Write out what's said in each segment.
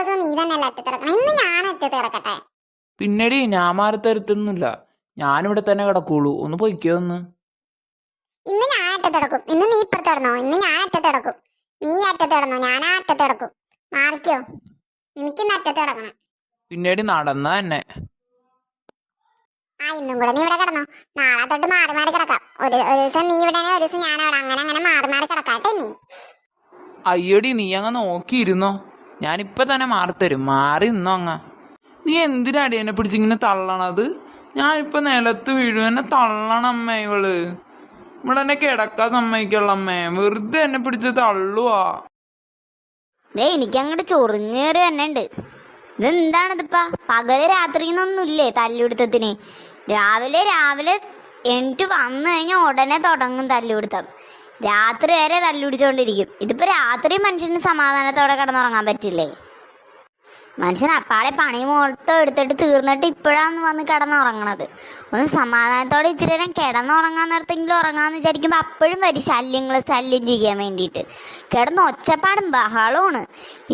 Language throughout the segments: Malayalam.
ദിവസവും നീ തന്നെയല്ല അറ്റത്ത് കിടക്കണം. ഇന്ന് ഞാൻ അറ്റത്ത് കിടക്കട്ടെ? പിന്നീട് ഞാൻ മാറി തരത്തൊന്നുമില്ല, ഞാനിവിടെ തന്നെ കിടക്കുള്ളൂ. ഒന്ന് പൊയ്ക്കോ ഒന്ന്. ഇന്ന് ഞാൻ അറ്റത്ത് കിടക്കും. ഇന്ന് നീ ഇപ്പുറത്ത് കിടന്നോ? ഇന്ന് ഞാൻ അറ്റത്ത് കിടക്കും. നീ അറ്റത്ത് കിടന്നോ? ഞാൻ ആ അറ്റത്ത് കിടക്കും. മാറിക്കോ, എനിക്കിന്ന് അറ്റത്ത് കിടക്കണം. പിന്നീട് നടന്ന തന്നെ. ആ ഇന്നും കൂടെ നീ ഇവിടെ കിടന്നോ. നാളെ തൊട്ട് മാറി മാറി കിടക്കാം. ഒരു ദിവസം നീ ഇവിടെ, ഒരു ദിവസം ഞാൻ അവിടെ, അങ്ങനെ അങ്ങനെ മാറി മാറി കിടക്കാട്ടെ നീ. അയ്യടി, നീ അങ്ങ് നോക്കിയിരുന്നോ, ഞാനിപ്പൊ തന്നെ മാറിത്തരും. മാറി നിന്നോ അങ്ങ. നീ എന്തിനാടി എന്നെ പിടിച്ചിങ്ങനെ തള്ളണത്? ഞാനിപ്പൊ നിലത്ത് വീഴും, എന്നെ തള്ളണമ്മേ. ഇവിടെ എന്നെ കിടക്കാൻ സമ്മതിക്കുള്ളമ്മേ, വെറുതെ എന്നെ പിടിച്ച് തള്ളുവാ. എനിക്കങ്ങോട്ട് ചൊറിഞ്ഞേറി തന്നെ ഉണ്ട്. ഇതെന്താണിതിപ്പാ? പകല് രാത്രിന്നൊന്നുമില്ലേ തല്ലുപിടുത്തത്തിന്? രാവിലെ എണിറ്റ് വന്നു കഴിഞ്ഞാൽ ഉടനെ തുടങ്ങും തല്ലുപിടുത്തം. രാത്രി വരെ തല്ലുപിടിച്ചോണ്ടിരിക്കും. ഇതിപ്പോ രാത്രി മനുഷ്യന് സമാധാനത്തോടെ കിടന്നുറങ്ങാൻ പറ്റില്ലേ? മനുഷ്യൻ അപ്പാടെ പണി മൊത്തം എടുത്തിട്ട് തീർന്നിട്ട് ഇപ്പോഴാണ് വന്ന് കിടന്നുറങ്ങണത്. ഒന്ന് സമാധാനത്തോടെ ഇച്ചിരി നേരം കിടന്നുറങ്ങാൻ നേരത്തെങ്കിലും ഉറങ്ങാന്ന് വിചാരിക്കുമ്പോൾ അപ്പോഴും വരും ശല്യം ചെയ്യാൻ വേണ്ടിയിട്ട്. കിടന്ന് ഒച്ചപ്പാടും ബഹളമാണ്.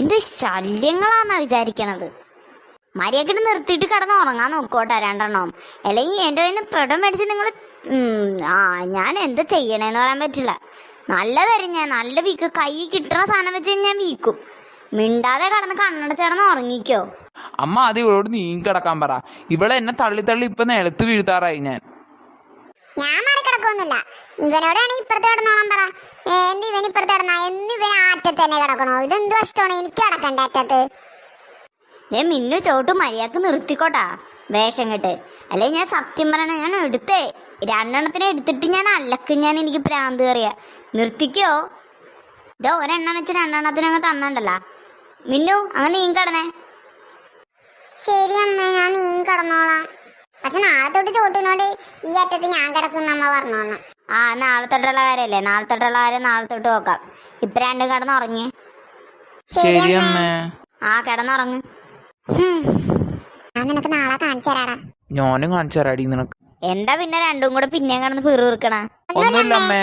എന്ത് ശല്യങ്ങളാന്നാ വിചാരിക്കണത്? മര്യാദക്കിട്ട് നിർത്തിയിട്ട് കിടന്ന് ഉറങ്ങാൻ നോക്കോട്ടെ രണ്ടെണ്ണം. അല്ലെങ്കിൽ എൻ്റെ കയ്യിൽ നിന്ന് പെടം മേടിച്ച് നിങ്ങൾ ഞാൻ എന്താ ചെയ്യണേന്ന് പറയാൻ പറ്റില്ല. നല്ലതായിരുന്നു. ഞാൻ നല്ല വീക്ക്, കൈ കിട്ടുന്ന സാധനം വെച്ച് ഞാൻ വീക്കും. മിണ്ടാതെ കടന്ന് കണ്ണടച്ചിടന്ന് ഉറങ്ങിക്കോ. അമ്മ അത് ഇവളോട് നീ കിടക്കാൻ പറ. ഇവളെ എന്നെ തള്ളി തള്ളി ഇപ്പൊ നിലത്ത് വീഴ്ത്താറായി. ഞാൻ മാറി കിടക്കൊന്നുമില്ല. ഇവനോടാണെങ്കിൽ ഇപ്പുറത്ത് കിടന്നോളാൻ പറ. എന്ത് ഇവൻ ഇപ്പുറത്ത് കിടന്നാ? എന്ന് ഇവൻ അറ്റത്ത് തന്നെ കിടക്കണോ? ഇതെന്ത് കഷ്ടമാണ്, എനിക്ക് കിടക്കണ്ട അറ്റത്ത്. മിന്നു ചോട്ട് മര്യാദക്ക് നിർത്തിക്കോട്ടാ വേഷം കെട്ട്. അല്ലെ ഞാൻ സത്യം പറയണ, ഞാൻ എടുത്തേ രണ്ടെണ്ണത്തിനെ എടുത്തിട്ട് ഞാൻ അല്ലക്കും. എനിക്ക് പ്രാന്ത് കയറിയ നിർത്തിക്കോ. ഇതോ ഒരെണ്ണം വെച്ച് രണ്ടെണ്ണത്തിനങ്ങ് തന്നണ്ടല്ലോ. മിന്നു അങ്ങ് നീ കിടന്നേ. ശരി അമ്മ, ഞാൻ നീ കിടന്നോളാം. പക്ഷെ നാളെ തൊട്ട് ചോട്ടിനോട് ഈ അറ്റത്ത് ഞാൻ കിടക്കുന്ന അമ്മ പറഞ്ഞോളാം. നാളെ തൊട്ടുള്ള കാര്യല്ലേ? നാളെ തൊട്ടുള്ള കാര്യം നാളെ തൊട്ട് നോക്കാം. ഇപ്പൊ രണ്ടും കിടന്നുറങ്ങി. ശരി കിടന്നുറങ്ങ്. ഞാൻ നിനക്ക് നാളെ കാണിച്ചു തരാടാ. ഞാനും കാണിച്ചു തരാടി നിനക്ക്. എന്താ പിന്നെ രണ്ടും കൂടെ പിന്നെയും കിടന്ന് പിറുവിറുക്കണ? ഒന്നുമില്ല അമ്മേ.